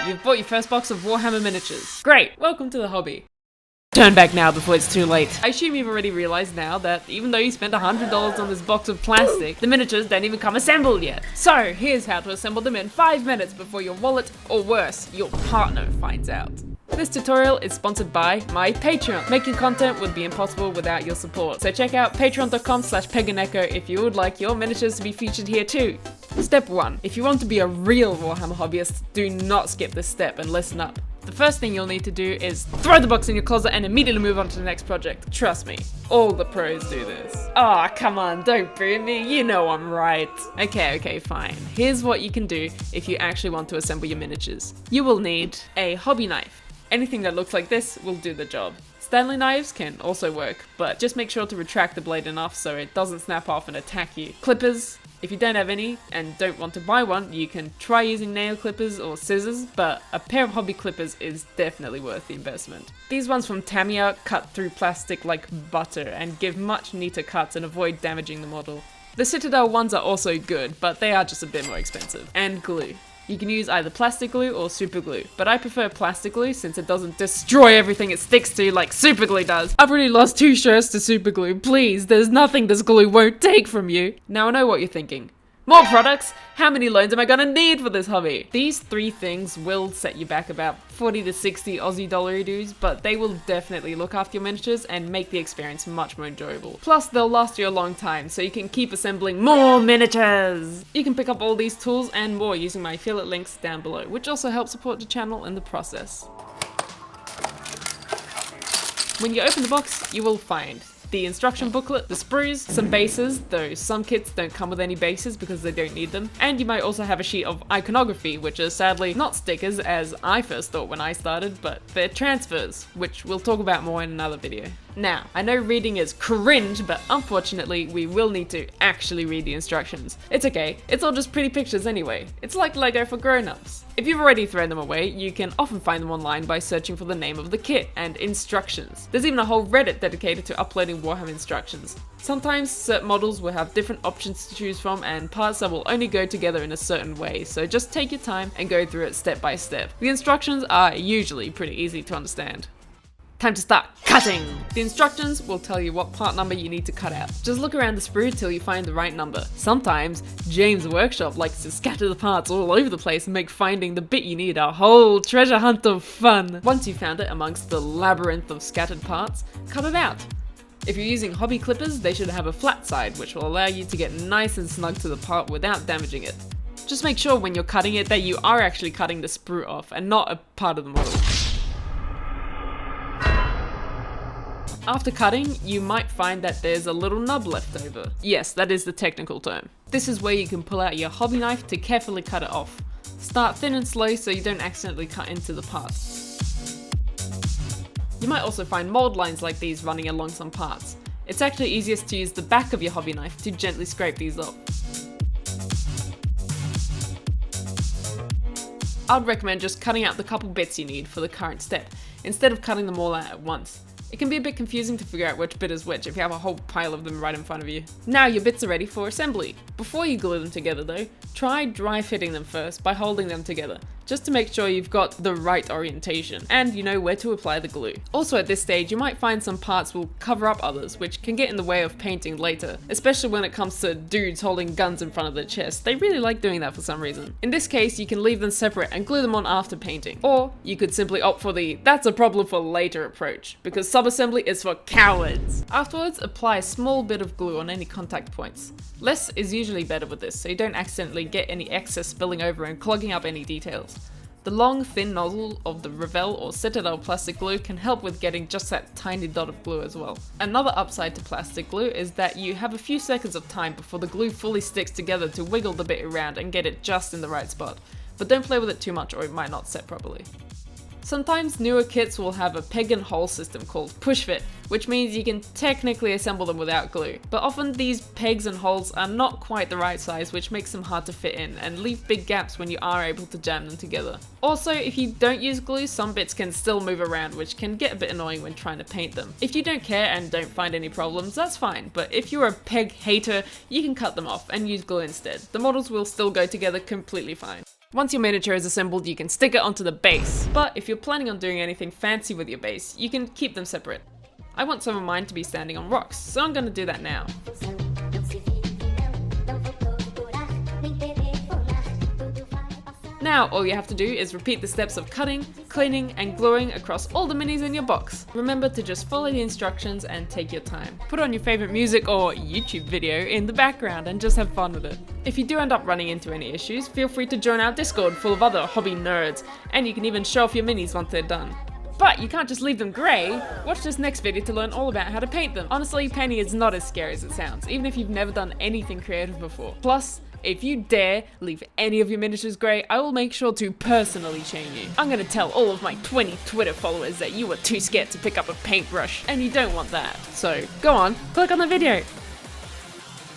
you've bought your first box of Warhammer miniatures. Great, welcome to the hobby. Turn back now before it's too late. I assume you've already realized now that even though you spent $100 on this box of plastic, the miniatures don't even come assembled yet. So here's how to assemble them in 5 minutes before your wallet, or worse, your partner finds out. This tutorial is sponsored by my Patreon. Making content would be impossible without your support, so check out patreon.com/Pega Neko if you would like your miniatures to be featured here too. Step 1. If you want to be a real Warhammer hobbyist, do not skip this step and listen up. The first thing you'll need to do is throw the box in your closet and immediately move on to the next project. Trust me, all the pros do this. Aw, come on, don't boo me, you know I'm right. Okay, fine. Here's what you can do if you actually want to assemble your miniatures. You will need a hobby knife. Anything that looks like this will do the job. Stanley knives can also work, but just make sure to retract the blade enough so it doesn't snap off and attack you. Clippers. If you don't have any and don't want to buy one, you can try using nail clippers or scissors, but a pair of hobby clippers is definitely worth the investment. These ones from Tamiya cut through plastic like butter and give much neater cuts and avoid damaging the model. The Citadel ones are also good, but they are just a bit more expensive. And glue. You can use either plastic glue or super glue, but I prefer plastic glue since it doesn't destroy everything it sticks to like super glue does. I've already lost 2 shirts to super glue, please, there's nothing this glue won't take from you. Now I know what you're thinking. More products? How many loans am I gonna need for this hobby? These 3 things will set you back about 40 to 60 Aussie dollar dues, but they will definitely look after your miniatures and make the experience much more enjoyable. Plus, they'll last you a long time, so you can keep assembling more miniatures! You can pick up all these tools and more using my affiliate links down below, which also helps support the channel in the process. When you open the box, you will find the instruction booklet, the sprues, some bases, though some kits don't come with any bases because they don't need them, and you might also have a sheet of iconography, which are sadly not stickers as I first thought when I started, but they're transfers, which we'll talk about more in another video. Now, I know reading is cringe, but unfortunately we will need to actually read the instructions. It's okay, it's all just pretty pictures anyway. It's like Lego for grown-ups. If you've already thrown them away, you can often find them online by searching for the name of the kit and instructions. There's even a whole Reddit dedicated to uploading Warhammer instructions. Sometimes certain models will have different options to choose from and parts that will only go together in a certain way, so just take your time and go through it step by step. The instructions are usually pretty easy to understand. Time to start cutting! The instructions will tell you what part number you need to cut out. Just look around the sprue till you find the right number. Sometimes, James' workshop likes to scatter the parts all over the place and make finding the bit you need a whole treasure hunt of fun. Once you've found it amongst the labyrinth of scattered parts, cut it out. If you're using hobby clippers, they should have a flat side, which will allow you to get nice and snug to the part without damaging it. Just make sure when you're cutting it that you are actually cutting the sprue off and not a part of the model. After cutting, you might find that there's a little nub left over. Yes, that is the technical term. This is where you can pull out your hobby knife to carefully cut it off. Start thin and slow so you don't accidentally cut into the parts. You might also find mold lines like these running along some parts. It's actually easiest to use the back of your hobby knife to gently scrape these off. I'd recommend just cutting out the couple bits you need for the current step, instead of cutting them all out at once. It can be a bit confusing to figure out which bit is which if you have a whole pile of them right in front of you. Now your bits are ready for assembly. Before you glue them together though, try dry fitting them first by holding them together, just to make sure you've got the right orientation and you know where to apply the glue. Also at this stage, you might find some parts will cover up others, which can get in the way of painting later, especially when it comes to dudes holding guns in front of their chest. They really like doing that for some reason. In this case, you can leave them separate and glue them on after painting. Or you could simply opt for the "that's a problem for later" approach, because sub-assembly is for cowards. Afterwards, apply a small bit of glue on any contact points. Less is usually better with this, so you don't accidentally get any excess spilling over and clogging up any details. The long, thin nozzle of the Revell or Citadel plastic glue can help with getting just that tiny dot of glue as well. Another upside to plastic glue is that you have a few seconds of time before the glue fully sticks together to wiggle the bit around and get it just in the right spot. But don't play with it too much or it might not set properly. Sometimes newer kits will have a peg and hole system called push fit, which means you can technically assemble them without glue. But often these pegs and holes are not quite the right size, which makes them hard to fit in and leave big gaps when you are able to jam them together. Also, if you don't use glue, some bits can still move around, which can get a bit annoying when trying to paint them. If you don't care and don't find any problems, that's fine, but if you're a peg hater, you can cut them off and use glue instead. The models will still go together completely fine. Once your miniature is assembled, you can stick it onto the base. But if you're planning on doing anything fancy with your base, you can keep them separate. I want some of mine to be standing on rocks, so I'm gonna do that now. Now all you have to do is repeat the steps of cutting, cleaning and gluing across all the minis in your box. Remember to just follow the instructions and take your time. Put on your favourite music or YouTube video in the background and just have fun with it. If you do end up running into any issues, feel free to join our Discord full of other hobby nerds, and you can even show off your minis once they're done. But you can't just leave them grey. Watch this next video to learn all about how to paint them. Honestly, painting is not as scary as it sounds, even if you've never done anything creative before. Plus, if you dare leave any of your miniatures grey, I will make sure to personally shame you. I'm gonna tell all of my 20 Twitter followers that you were too scared to pick up a paintbrush, and you don't want that. So, go on, click on the video.